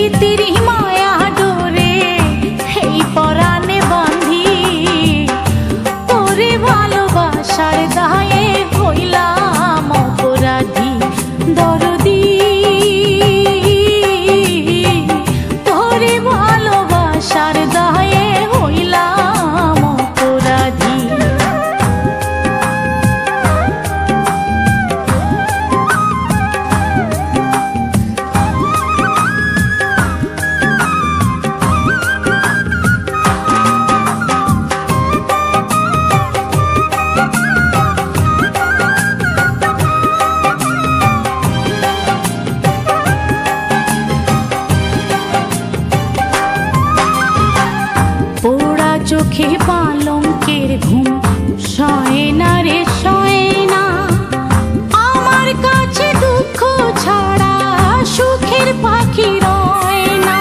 প্রীতির মায়া ডোরে এই পরাণে বাঁধি তোরে ভালোবাসার দায়ে হইলাম অপরাধী দরদি তোরে ভালোবাসার দায়ে হইলাম অপরাধী। পোড়া চোখে পালঙ্কের ঘুম সয় না রে সয় না, আমার কাছে দুঃখ ছাড়া সুখের পাখি রয় না।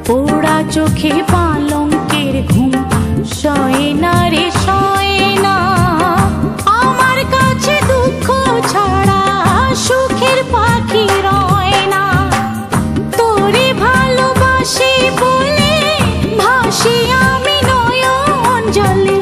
পোড়া চোখে পালঙ্কের ঘুম সয় না রে সয় না, আমার কাছে দুঃখ ছাড়া সুখের পাখি রয় না। তোরে ভালোবাসি বলে ভাসি আমি নয়ন জলে